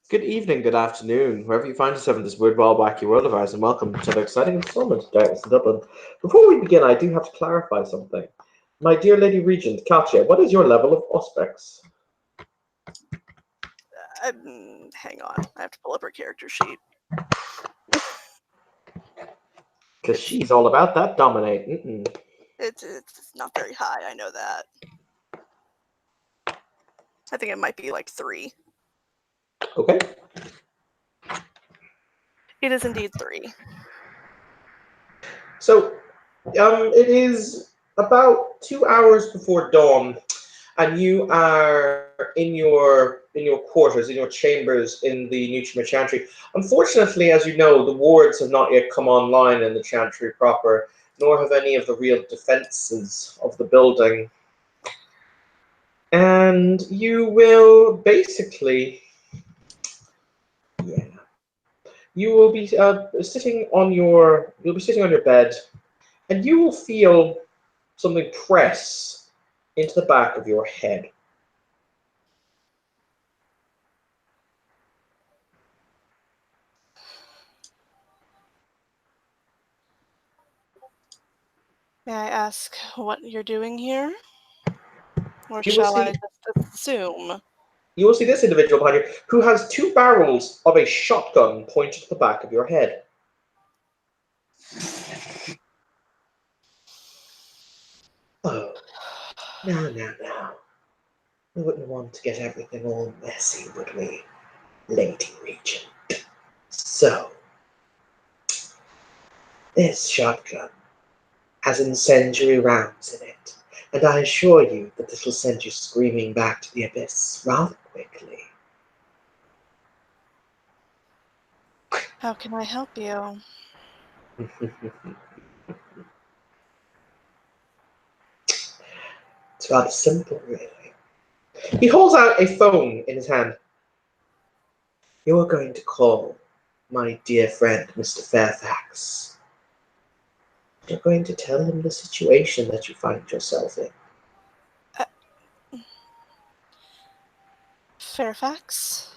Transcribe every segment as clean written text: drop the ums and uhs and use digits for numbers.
Good evening, good afternoon, wherever you find yourself in this weird, wild, wacky world of ours, and welcome to the exciting installment of Darkness in Dublin. Before we begin, I do have to clarify something. My dear Lady Regent, Katya, what is your level of Auspex? Hang on, I have to pull up her character sheet. Because she's all about that dominate. It's not very high, I know that. I think it might be like 3. Okay. It is indeed 3. So, it is about 2 hours before dawn, and you are in your quarters, in your chambers in the Newchma Chantry. Unfortunately, as you know, the wards have not yet come online in the Chantry proper, nor have any of the real defences of the building. And you will basically, yeah, you will be you'll be sitting on your bed, and you will feel something press into the back of your head. May I ask what you're doing here? Or You will shall I see just assume? you will see this individual behind you who has two barrels of a shotgun pointed to the back of your head. Oh, now. We wouldn't want to get everything all messy, would we, Lady Regent? So, this shotgun has incendiary rounds in it, and I assure you that this will send you screaming back to the abyss rather quickly. How can I help you? It's rather simple, really. He holds out a phone in his hand. You're going to call my dear friend, Mr. Fairfax. You're going to tell him the situation that you find yourself in. Fairfax?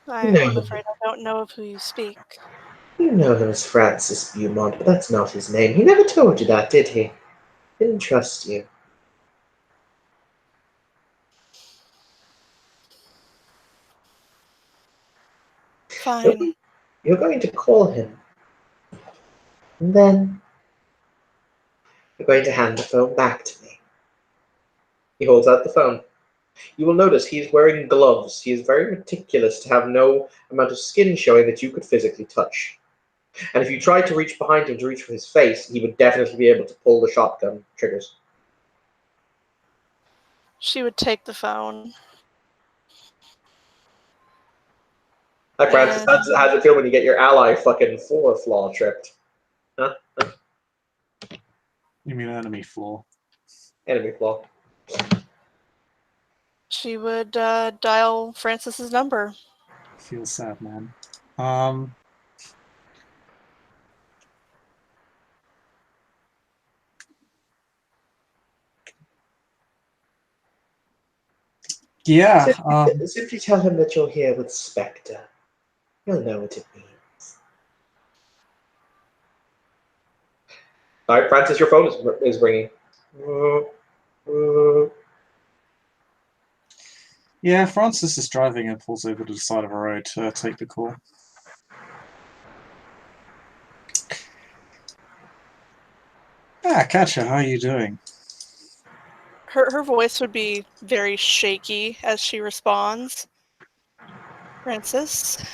No, I'm afraid I don't know of who you speak. you know him as Francis Beaumont, but that's not his name. He never told you that, did he? Didn't trust you. Fine. You're going to call him. And then you're going to hand the phone back to me. He holds out the phone. You will notice he is wearing gloves. He is very meticulous to have no amount of skin showing that you could physically touch. And if you tried to reach behind him to reach for his face, he would definitely be able to pull the shotgun triggers. She would take the phone. Hi, Francis. How's it feel when you get your ally fucking floor flaw tripped? Huh? You mean enemy flaw? Enemy flaw. She would dial Francis's number. Feel sad, man. Yeah. Simply tell him that you're here with Spectre. He'll know what it means. All right, Francis, your phone is ringing. Yeah, Francis is driving and pulls over to the side of a road to take the call. Katya, how are you doing? Her voice would be very shaky as she responds. Francis,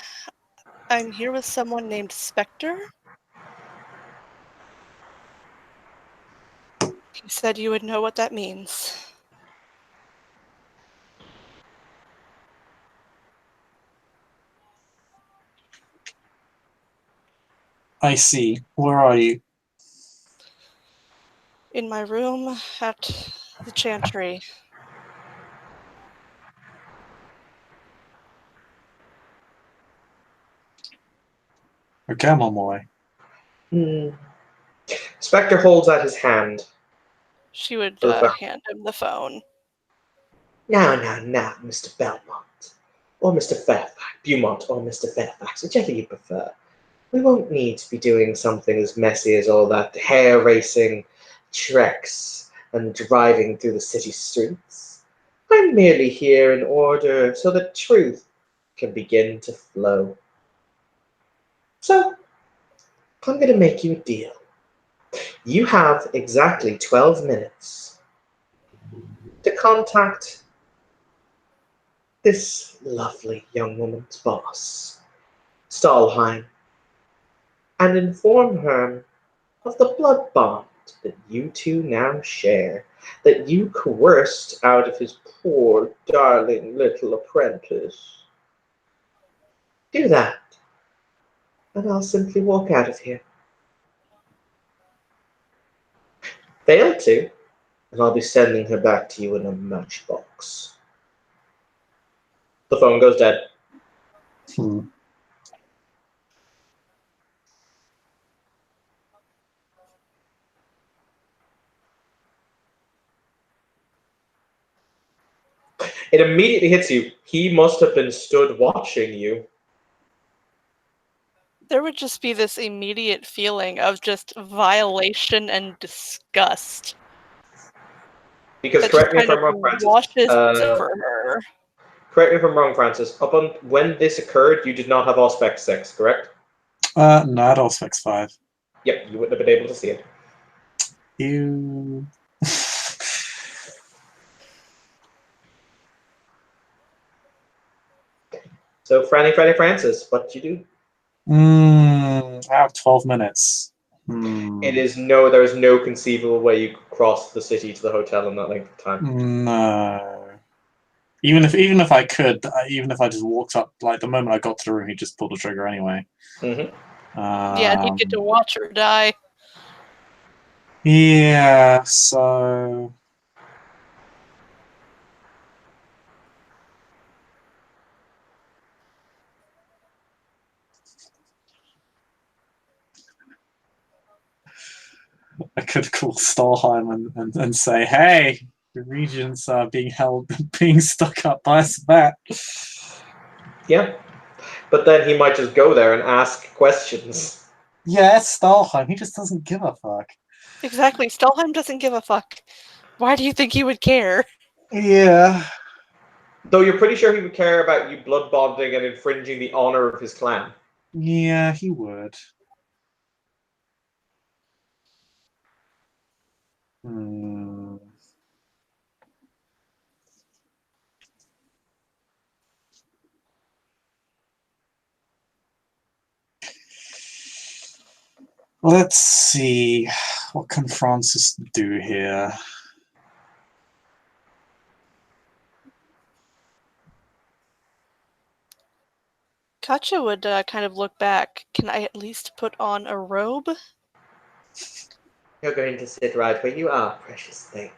I'm here with someone named Spectre. He said you would know what that means. I see. Where are you? In my room at the Chantry. Okay, I'm on my way. Spectre holds out his hand. She would hand him the phone. Now, Mr. Belmont. or Mr. Fairfax, Beaumont, or Mr. Fairfax, whichever you prefer. We won't need to be doing something as messy as all that hair racing, treks, and driving through the city streets. I'm merely here in order so that truth can begin to flow. So, I'm going to make you a deal. You have exactly 12 minutes to contact this lovely young woman's boss, Stalheim, and inform her of the blood bond that you two now share, that you coerced out of his poor, darling little apprentice. Do that, and I'll simply walk out of here. Fail to, and I'll be sending her back to you in a matchbox. The phone goes dead. It immediately hits you. He must have been stood watching you. There would just be this immediate feeling of just violation and disgust. Because That correct me just if I'm kind wrong, of Francis. washes over her. Correct me if I'm wrong, Francis. When this occurred, you did not have Auspex 6, correct? No, I had Auspex 5. Yep, you wouldn't have been able to see it. Ew. So, Franny Francis, what did you do? I have 12 minutes. There is no conceivable way you could cross the city to the hotel in that length of time. No. Even if I could, even if I just walked up, like the moment I got to the room, he just pulled the trigger anyway. Mm-hmm. Yeah, and you get to watch her die. Yeah, so I could call Stalheim and say, "Hey, the Regent's being stuck up by a bat." Yeah, but then he might just go there and ask questions. Yeah, it's Stalheim. He just doesn't give a fuck. Exactly. Stalheim doesn't give a fuck. Why do you think he would care? Yeah. Though you're pretty sure he would care about you blood bonding and infringing the honor of his clan. Yeah, he would. Let's see. What can Francis do here? Katja would kind of look back. Can I at least put on a robe? You're going to sit right where you are, precious thing.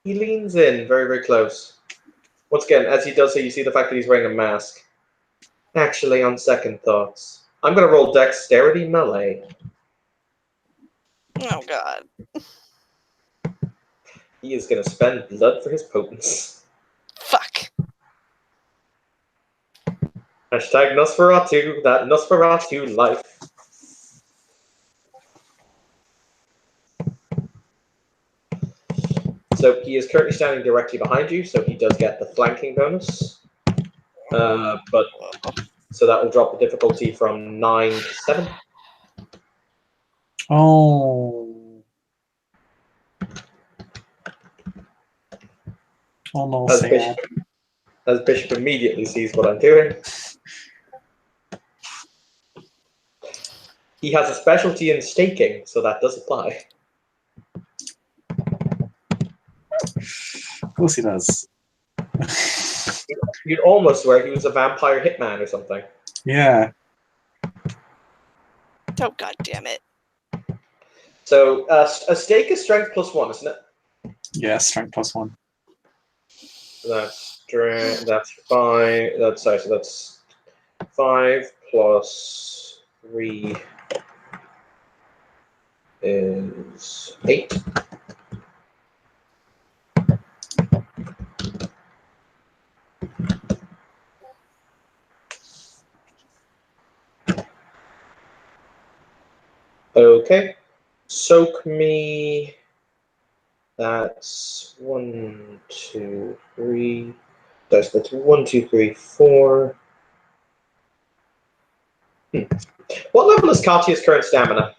He leans in very, very close. Once again, as he does so, you see the fact that he's wearing a mask. Actually, on second thoughts, I'm going to roll Dexterity Melee. Oh, God. He is going to spend blood for his potence. Fuck. Hashtag Nosferatu, that Nosferatu life. So he is currently standing directly behind you, so he does get the flanking bonus. But so that will drop the difficulty from 9 to 7. Oh. Oh no, as Bishop immediately sees what I'm doing. He has a specialty in staking, so that does apply. Of course he does. You'd almost swear he was a vampire hitman or something. Yeah. Oh, God damn it. So a stake is strength +1, isn't it? Yeah, strength +1. That's 5. So that's 5 plus 3 is 8. Okay. Soak me. That's 1, 2, 3. That's 1, 2, 3, 4. What level is Katya's current stamina?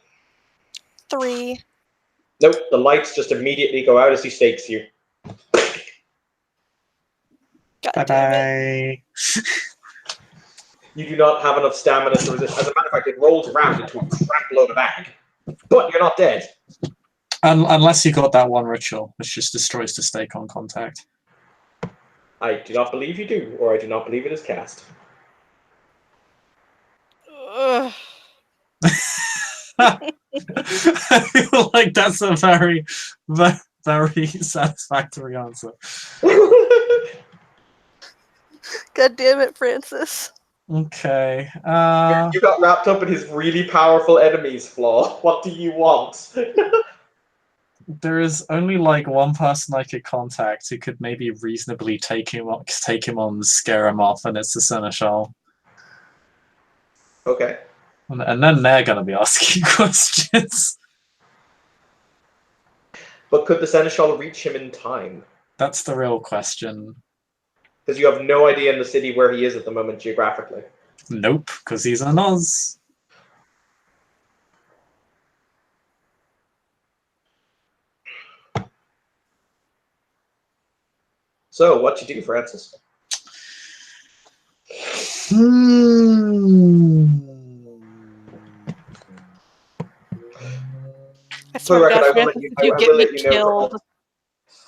3. Nope, the lights just immediately go out as he stakes you. God Bye damn it. bye. You do not have enough stamina to resist. As a matter of fact, it rolls around into a crap load of ag. But you're not dead. Unless you got that one ritual, which just destroys the stake on contact. I do not believe you do, or I do not believe it is cast. Ugh. I feel like that's a very, very satisfactory answer. God damn it, Francis. Okay. You got wrapped up in his really powerful enemies flaw. What do you want? There is only like one person I could contact who could maybe reasonably take him on, scare him off, and it's the Seneschal. Okay. And then they're going to be asking questions. But could the Seneschal reach him in time? That's the real question. Because you have no idea in the city where he is at the moment geographically. Nope, because he's an Oz. So, what you do, Francis? I swear For to the record, God, Francis, if you get me killed.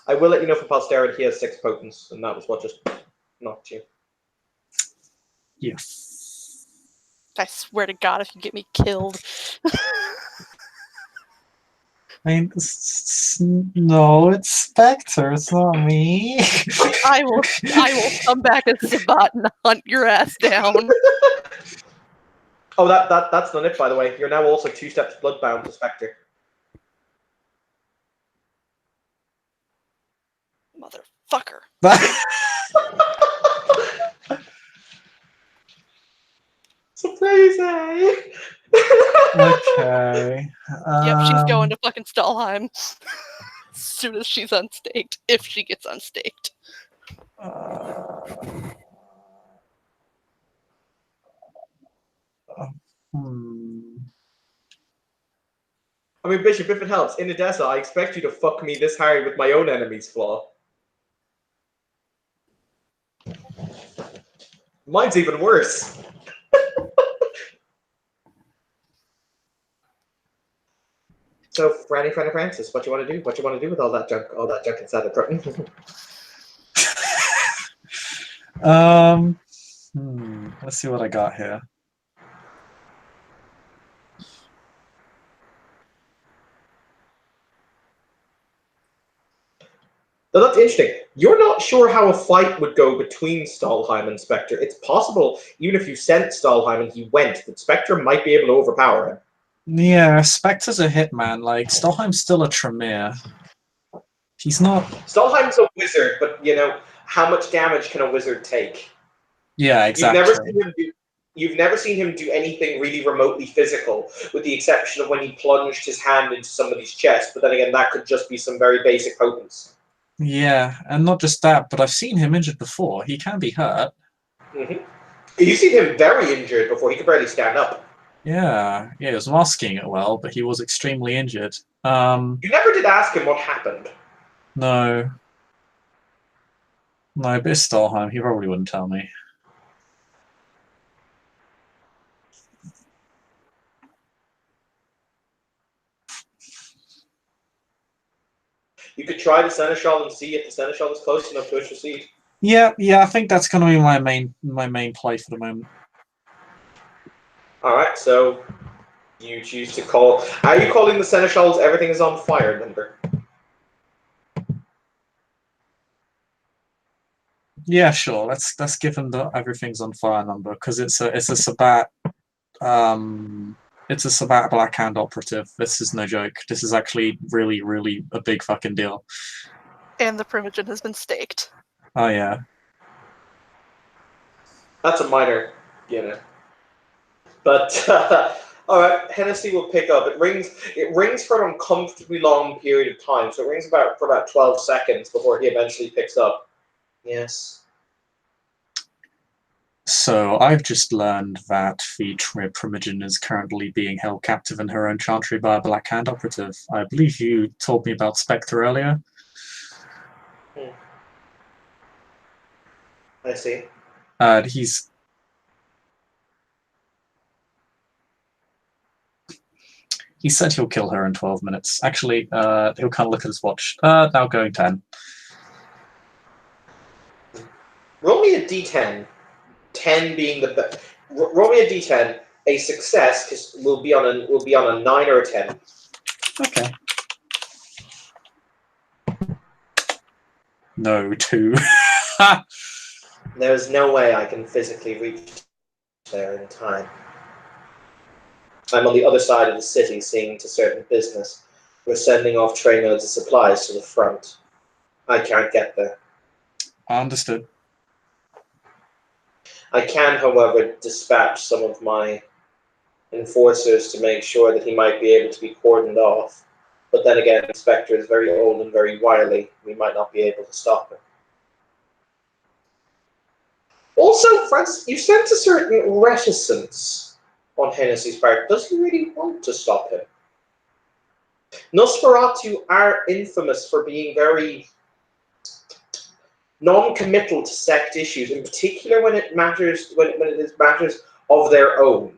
I will let you know for posterity he has 6 potence, and that was what just knocked you. Yes. I swear to God, if you get me killed. I mean, no, it's Spectre, it's not me. I will come back as Sabat and hunt your ass down. Oh, that's not it, by the way. You're now also 2 steps bloodbound to Spectre. Motherfucker. Surprise, eh? Okay. Yep, she's going to fucking Stalheim. As soon as she's unstaked. If she gets unstaked. I mean, Bishop, if it helps, in Odessa, I expect you to fuck me this hard with my own enemy's flaw. Mine's even worse. So, Franny Francis, what you want to do? What you want to do with all that junk inside the curtain? Let's see what I got here. So that's interesting. You're not sure how a fight would go between Stalheim and Spectre. It's possible, even if you sent Stalheim and he went, that Spectre might be able to overpower him. Yeah, Spectre's a hitman. Like, Stalheim's still a Tremere. He's not... Stalheim's a wizard, but, you know, how much damage can a wizard take? Yeah, exactly. You've never seen him do anything really remotely physical, with the exception of when he plunged his hand into somebody's chest. But then again, that could just be some very basic potence. Yeah, and not just that, but I've seen him injured before. He can be hurt. Mm-hmm. You've seen him very injured before. He could barely stand up. Yeah, he was masking it well, but he was extremely injured. You never did ask him what happened. No. No, but it's Stalheim. He probably wouldn't tell me. You could try the Seneschal and see if the Seneschal is close enough to intercede. Yeah, I think that's going to be my main play for the moment. All right, so you choose to call. Are you calling the Seneschal's "Everything is on fire" number? Yeah, sure. Let's give him the "Everything's on Fire" number because it's a Sabat. It's a Sabat Blackhand operative. This is no joke. This is actually really, really a big fucking deal. And the Primogen has been staked. Oh yeah. That's a minor, you know. But All right, Hennessy will pick up. It rings for an uncomfortably long period of time. So it rings for about 12 seconds before he eventually picks up. Yes. So I've just learned that the Primogen is currently being held captive in her own chantry by a Black Hand operative. I believe you told me about Spectre earlier. I see. He said he'll kill her in 12 minutes. Actually, he'll kind of look at his watch. Now going 10. Roll me a d10. 10 being the best. Roll me a d10. A success because will be on a 9 or a 10. Okay. No, 2. There's no way I can physically reach there in time. I'm on the other side of the city seeing to certain business. We're sending off trainloads of supplies to the front. I can't get there. Understood. I can, however, dispatch some of my enforcers to make sure that he might be able to be cordoned off. But then again, Spectre is very old and very wily. We might not be able to stop him. Also, Francis, you sense a certain reticence on Hennessy's part. Does he really want to stop him? Nosferatu are infamous for being very non-committal to sect issues, in particular when it matters when it is matters of their own.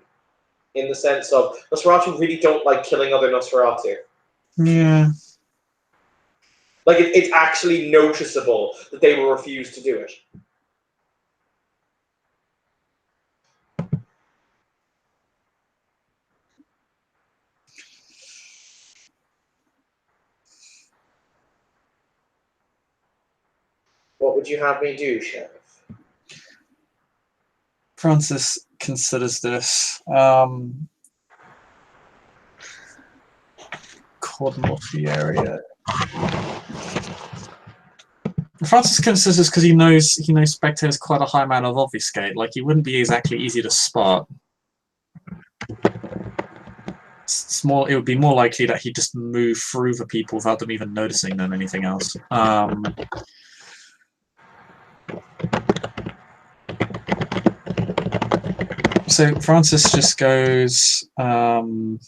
In the sense of Nosferatu really don't like killing other Nosferatu. Yeah. Like it's actually noticeable that they will refuse to do it. What would you have me do, Sheriff? Francis considers this. Cordon off the area. Francis considers this because he knows Spectre is quite a high man of obfuscate. Like he wouldn't be exactly easy to spot. It would be more likely that he'd just move through the people without them even noticing than anything else. So Francis just goes. I'm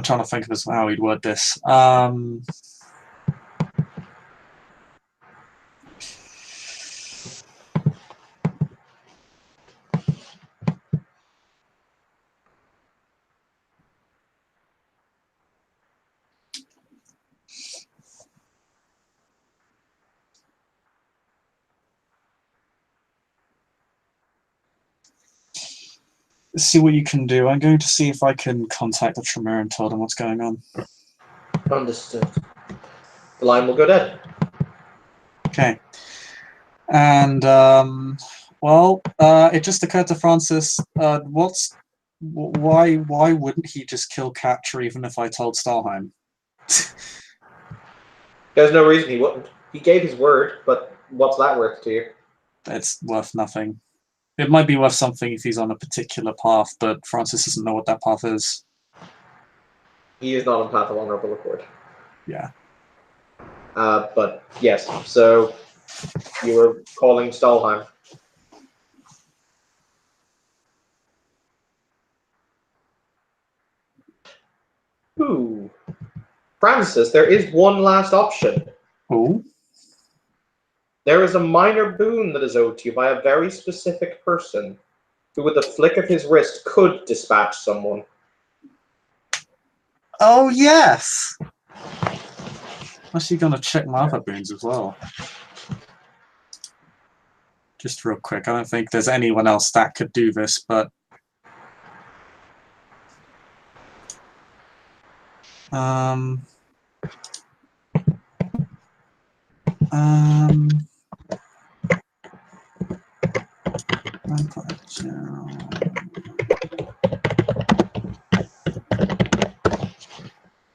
trying to think of how he'd word this. See what you can do. I'm going to see if I can contact the Tremere and tell them what's going on. Understood. The line will go dead. Okay. And it just occurred to Francis, why wouldn't he just kill Catcher even if I told Stalheim? There's no reason he wouldn't. He gave his word, but what's that worth to you? It's worth nothing. It might be worth something if he's on a particular path, but Francis doesn't know what that path is. He is not on path of honorable accord. Yeah. But yes, so you were calling Stalheim. Ooh. Francis, there is one last option. Ooh. There is a minor boon that is owed to you by a very specific person who, with a flick of his wrist, could dispatch someone. Oh, yes! I'm actually going to check my other boons as well. Just real quick. I don't think there's anyone else that could do this, but...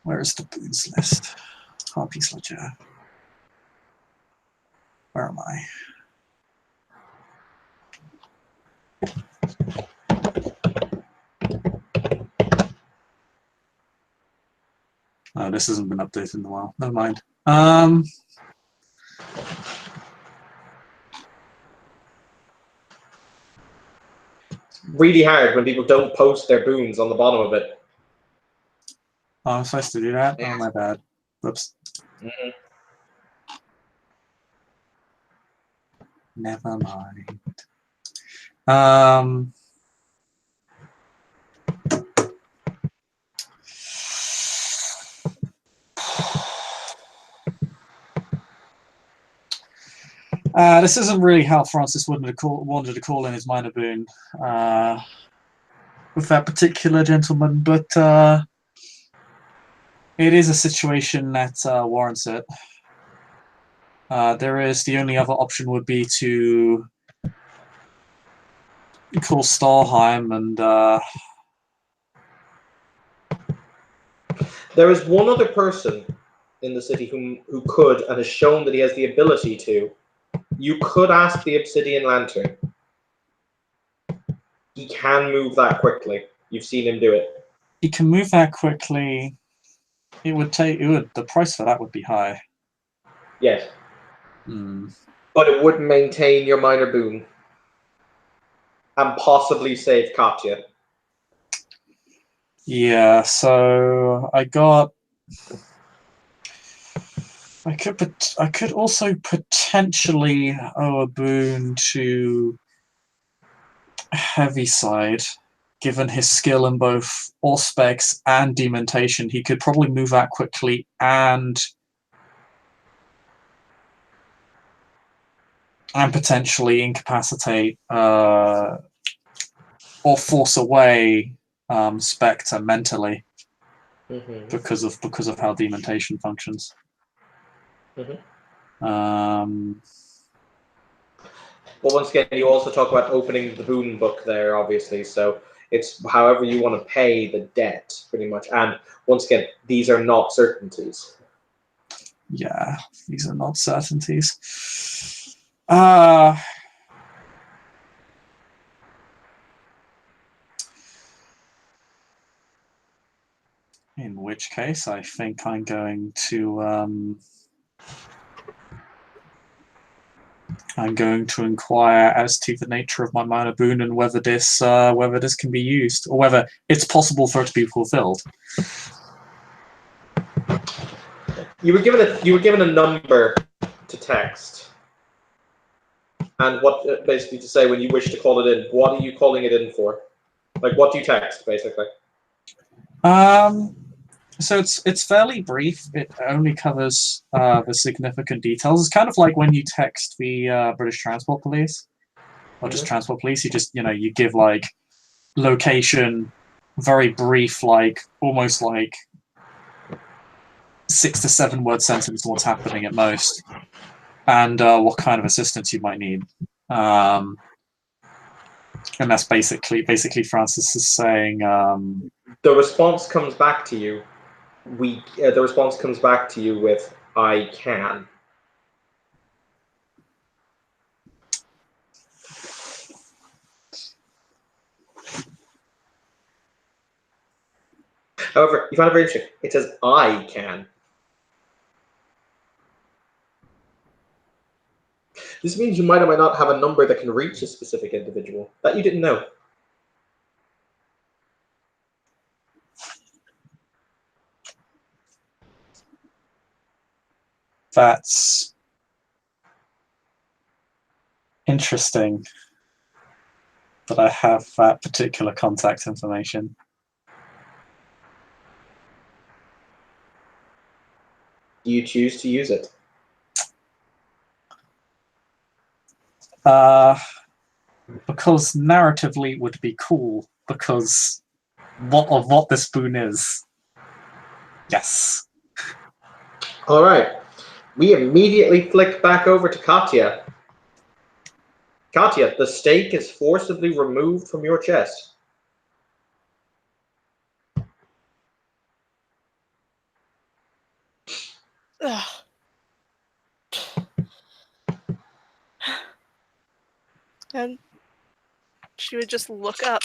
Where is the boons list? Harpy's Ledger. Where am I? Oh, this hasn't been updated in a while. Never mind. Really hard when people don't post their boons on the bottom of it. Oh, I'm supposed to do that? Yeah. Oh, my bad. Whoops. Mm-hmm. Never mind. This isn't really how Francis wanted to call in his minor boon with that particular gentleman, but it is a situation that warrants it. The only other option would be to call Stalheim and There is one other person in the city who could and has shown that he has the ability to. You could ask the Obsidian Lantern. He can move that quickly. You've seen him do it. he can move that quickly. The price for that would be high. Yes. Hmm. But it would maintain your minor boon. And possibly save Katya. Yeah, so I could also potentially owe a boon to Heaviside, given his skill in both Auspex and Dementation. He could probably move that quickly and potentially incapacitate or force away Spectre mentally because of how Dementation functions. But once again, you also talk about opening the boon book there, obviously. So it's however you want to pay the debt, pretty much. And once again, these are not certainties. Yeah, these are not certainties. In which case, I think I'm going to inquire as to the nature of my minor boon and whether this can be used, or whether it's possible for it to be fulfilled. You were given a number to text, and what basically to say when you wish to call it in. What are you calling it in for? Like, what do you text, basically? So it's fairly brief. It only covers the significant details. It's kind of like when you text the British Transport Police, or just Transport Police. You give like location, very brief, like almost like 6 to 7 word sentence on what's happening at most, and what kind of assistance you might need. And that's basically Francis is saying. The response comes back to you. The response comes back to you with "I can." However, you find it very interesting. It says "I can." This means you might or might not have a number that can reach a specific individual that you didn't know. That's interesting that I have that particular contact information. Do you choose to use it? Because narratively it would be cool, because of what this boon is. Yes. All right. We immediately flick back over to Katya. Katya, the stake is forcibly removed from your chest. Ugh. And she would just look up.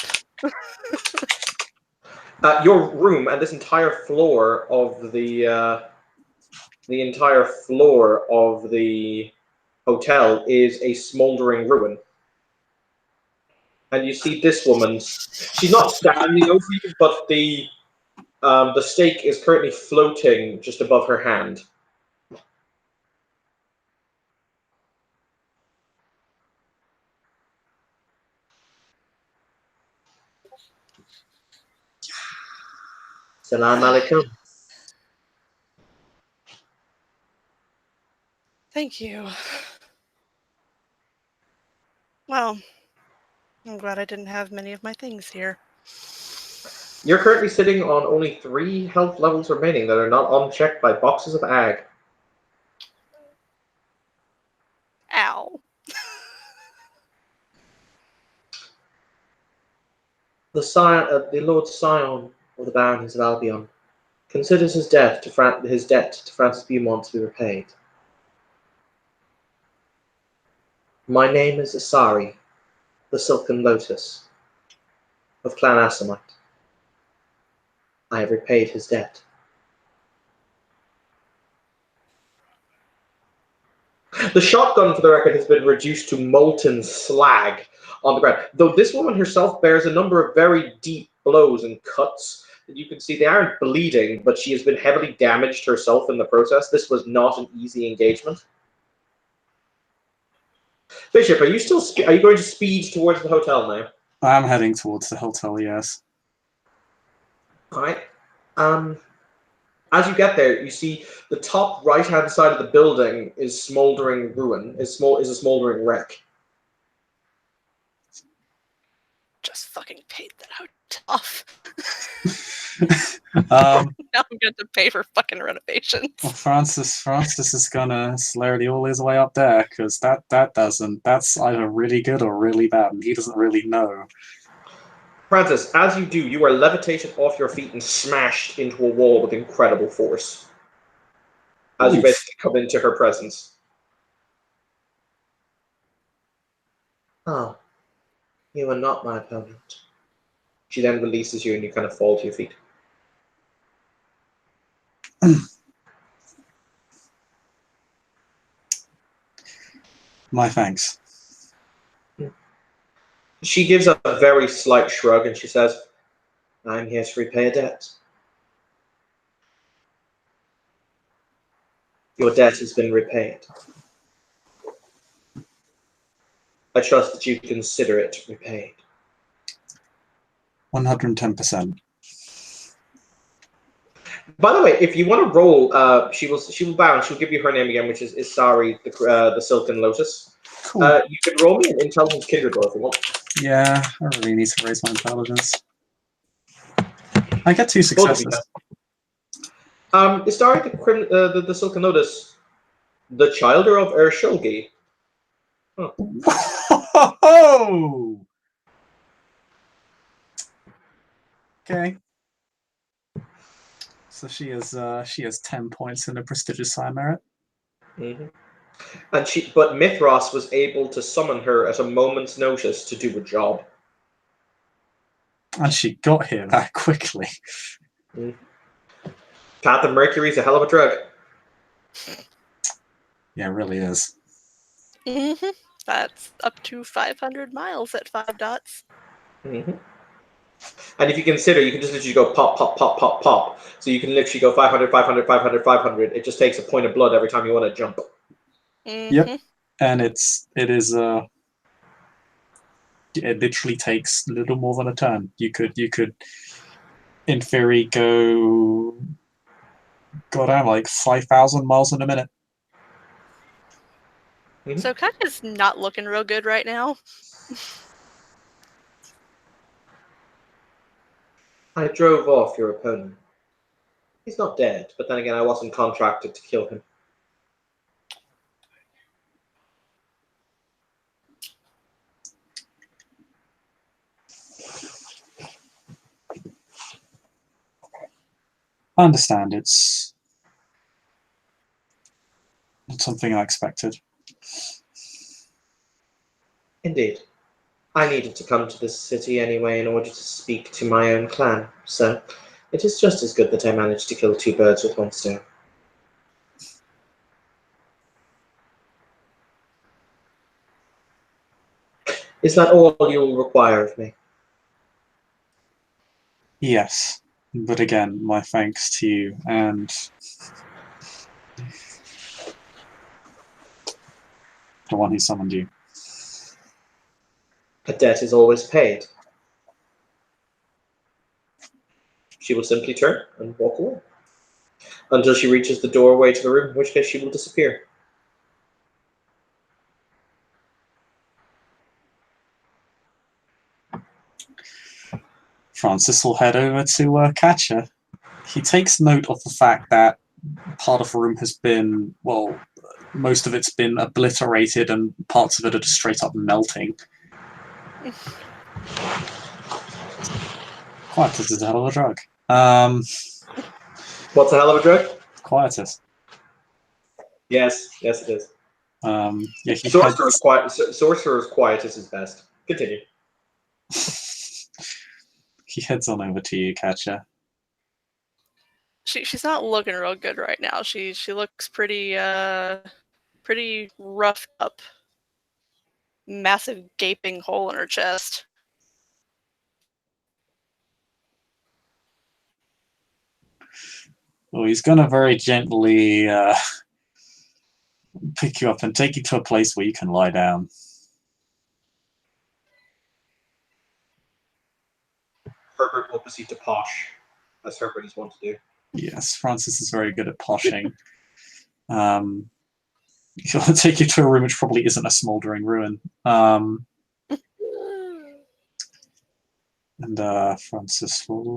Your room and this entire floor of the entire floor of the hotel is a smoldering ruin. And you see this woman. She's not standing over you, but the stake is currently floating just above her hand. Salam alaikum. Thank you. Well, I'm glad I didn't have many of my things here. You're currently sitting on only 3 health levels remaining that are not unchecked by boxes of ag. Ow. The Lord Scion of the Barons of Albion considers his debt to Francis Beaumont to be repaid. My name is Asari, the Silken Lotus of Clan Asamite. I have repaid his debt. The shotgun, for the record, has been reduced to molten slag on the ground. Though this woman herself bears a number of very deep blows and cuts that you can see. They aren't bleeding, but she has been heavily damaged herself in the process. This was not an easy engagement. Bishop, are you going to speed towards the hotel now? I'm heading towards the hotel, yes. All right. As you get there, you see the top right-hand side of the building is smoldering ruin. Is a smoldering wreck. Just fucking paid that out off. Now I'm going to pay for fucking renovations. Well, Francis is gonna slowly all his way up there because that's either really good or really bad, and he doesn't really know. Francis, as you do, you are levitated off your feet and smashed into a wall with incredible force. As you basically come into her presence. Oh, you are not my opponent. She then releases you and you kind of fall to your feet. My thanks. She gives a very slight shrug and she says, I'm here to repay a debt. Your debt has been repaid. I trust that you consider it repaid. 110%. By the way, if you want to roll, she will bow and she'll give you her name again, which is Isari, the Silken Lotus. Cool. You can roll me an intelligence kindred roll if you want. Yeah, I really need to raise my intelligence. I get 2 successes. Isari, the Silken Lotus, the childer of Ershulgi. Huh. Whoa! Okay. So she has 10 points in the prestigious side merit. Mm-hmm. But Mithras was able to summon her at a moment's notice to do a job. And she got here that quickly. Mm. Path of Mercury is a hell of a drug. Yeah, it really is. Mm-hmm. That's up to 500 miles at 5 dots. Mm-hmm. And if you consider, you can just literally go pop, pop, pop, pop, pop. So you can literally go 500, 500, 500, 500. It just takes a point of blood every time you want to jump. Mm-hmm. Yep. And it literally takes a little more than a turn. You could in theory go down like 5,000 miles in a minute. Mm-hmm. So Katya's not looking real good right now. I drove off your opponent. He's not dead, but then again, I wasn't contracted to kill him. I understand. It's not something I expected. Indeed. I needed to come to this city anyway in order to speak to my own clan, so it is just as good that I managed to kill two birds with one stone. Is that all you will require of me? Yes, but again, my thanks to you and the one who summoned you. A debt is always paid. She will simply turn and walk away until she reaches the doorway to the room, in which case she will disappear. Francis will head over to Catcher. He takes note of the fact that part of the room has been, well, most of it's been obliterated and parts of it are just straight up melting. Quietus is a hell of a drug. What's a hell of a drug? Quietus. Yes, it is. Yeah, he Sorcerer's Quietus is best. Continue. he heads on over to you, Catcher. She's not looking real good right now. She looks pretty pretty roughed up. Massive gaping hole in her chest. Well, he's gonna very gently pick you up and take you to a place where you can lie down. Herbert will proceed to posh, as Herbert is wont to do. Yes, Francis is very good at poshing. He'll take you to a room which probably isn't a smouldering ruin. And Francis will...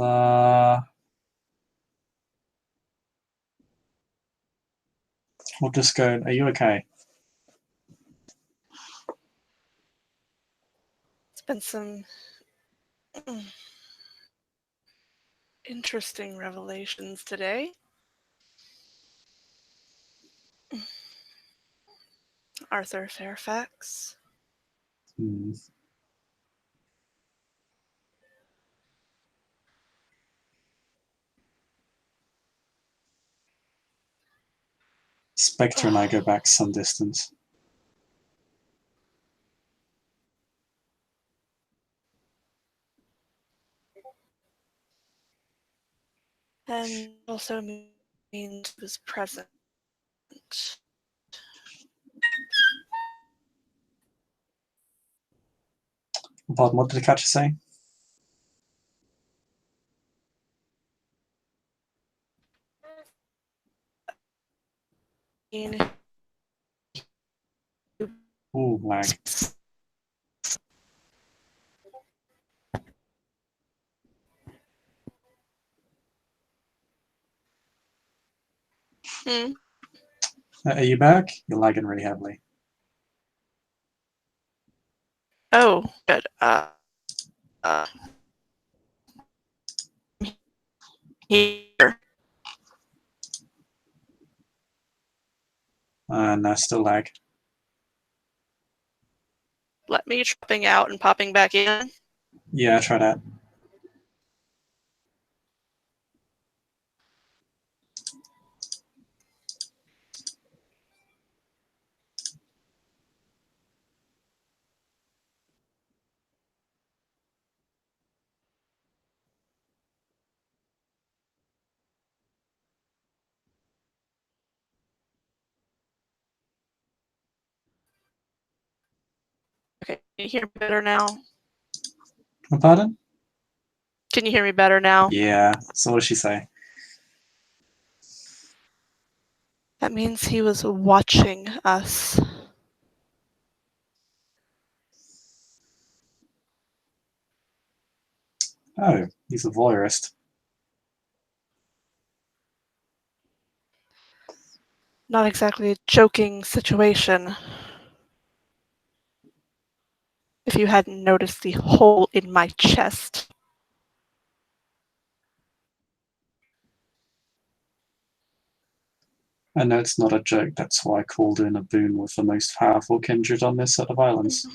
we'll just go... Are you okay? It's been some interesting revelations today. Arthur Fairfax. Spectre and I go back some distance. And also means he was present. Pardon, what did the catcher say? Ooh, lag. Are you back? You're lagging really heavily. Oh, good. Here. No, still lag. Let me dropping out and popping back in. Yeah, try that. Okay, can you hear me better now? Pardon? Can you hear me better now? Yeah, so what does she say? That means he was watching us. Oh, he's a voyeurist. Not exactly a joking situation. If you hadn't noticed the hole in my chest. I know it's not a joke, that's why I called in a boon with the most powerful kindred on this set of islands.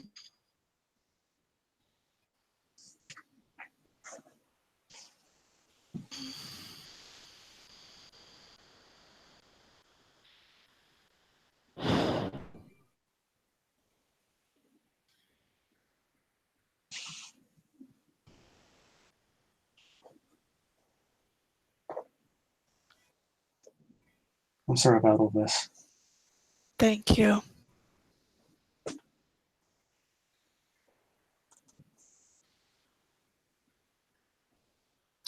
I'm sorry about all this. Thank you.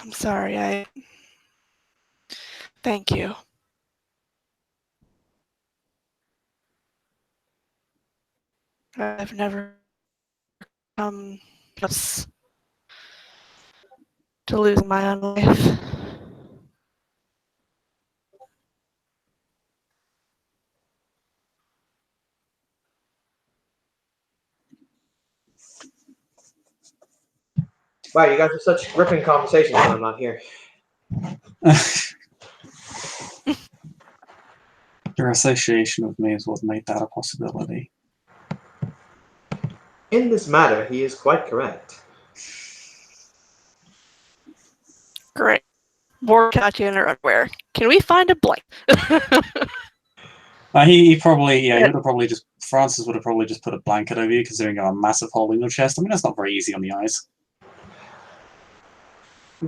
I'm sorry, Thank you. I've never come close to losing my own life. Wow, you guys have such gripping conversations when I'm not here. Your association with me is what made that a possibility. In this matter, he is quite correct. Great. More Katya in her underwear. Can we find a blank? He probably, yeah, he would have probably just, Francis would have probably just put a blanket over you, considering you have a massive hole in your chest. I mean, that's not very easy on the eyes.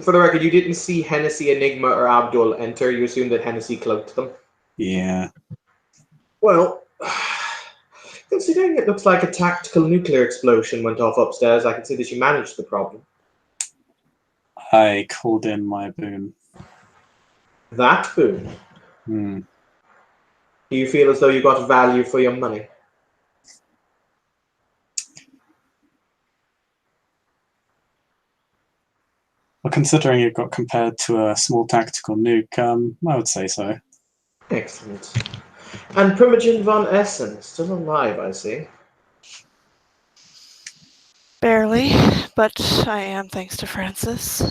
For the record, you didn't see Hennessy, Enigma, or Abdul enter. You assumed that Hennessy cloaked them. Yeah. Well, considering it looks like a tactical nuclear explosion went off upstairs, I can see that you managed the problem. I called in my boon. That boon. Hmm. Do you feel as though you got value for your money? Well, considering it got compared to a small tactical nuke, I would say so. Excellent. And Primogen von Essen, still alive, I see. Barely, but I am thanks to Francis.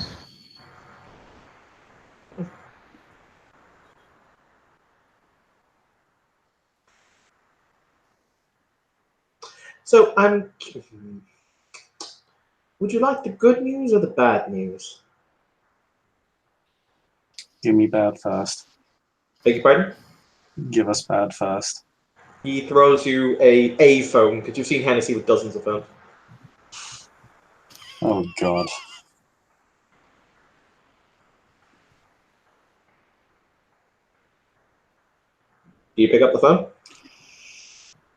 So, would you like the good news or the bad news? Give me bad first. Beg your pardon? Give us bad first. He throws you a phone, because you've seen Hennessy with dozens of phones. Oh, God. Do you pick up the phone?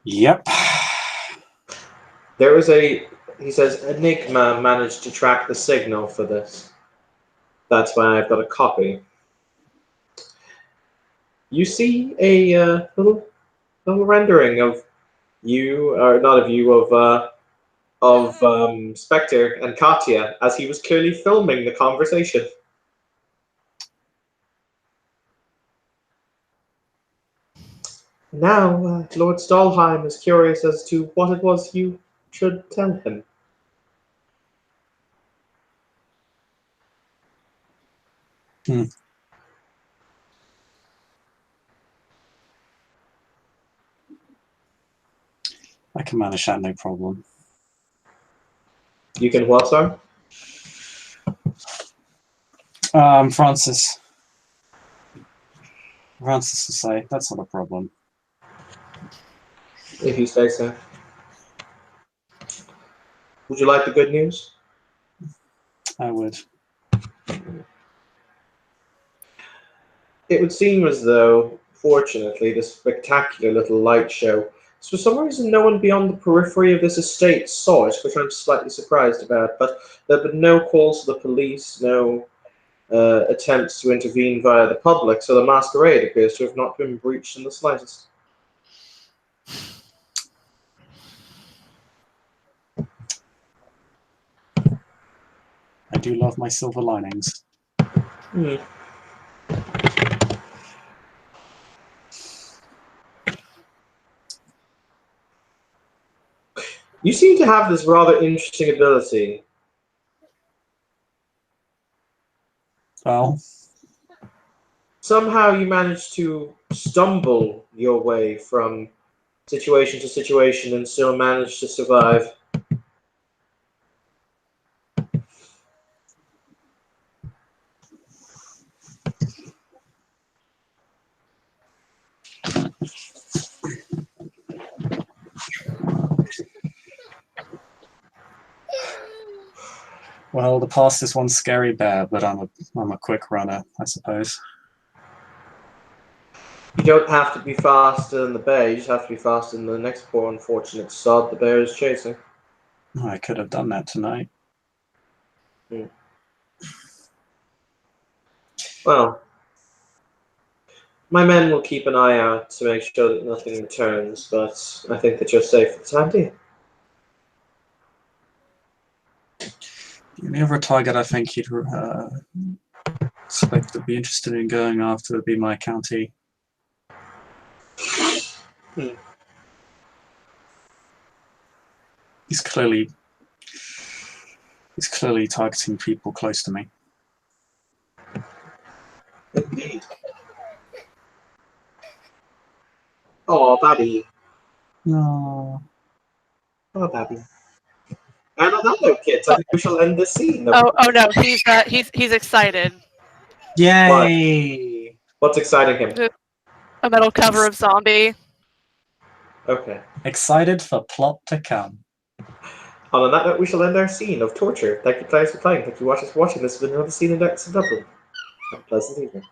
Yep. There is he says, Enigma managed to track the signal for this. That's why I've got a copy. You see a little rendering of you, or not of you, of Spectre and Katya, as he was clearly filming the conversation. Now, Lord Stahlheim is curious as to what it was you should tell him. I can manage that, no problem. You can what, sir? Francis. Francis will say, that's not a problem. If you say so. Would you like the good news? I would. It would seem as though, fortunately, this spectacular little light show, for some reason no one beyond the periphery of this estate saw it, which I'm slightly surprised about, but there have been no calls to the police, no attempts to intervene via the public, so the masquerade appears to have not been breached in the slightest. I do love my silver linings. Hmm. You seem to have this rather interesting ability. Well, Somehow you manage to stumble your way from situation to situation and still manage to survive. Well, the past is one scary bear, but I'm a quick runner, I suppose. You don't have to be faster than the bear, you just have to be faster than the next poor unfortunate sod the bear is chasing. I could have done that tonight. Well, my men will keep an eye out to make sure that nothing returns, but I think that you're safe for the time being. The only other target I think he'd expect to be interested in going after would be my county. He's clearly targeting people close to me. Indeed. Oh, Babby. No. Oh, Babby. And on that note, kids, I think we shall end this scene. Oh no, he's excited. Yay! What's exciting him? A metal cover of Zombie. Okay. Excited for plot to come. On that note, we shall end our scene of torture. Thank you, players, for playing. Thank you, watchers, for watching. This has been another scene in Decks of Dublin. Have a pleasant evening.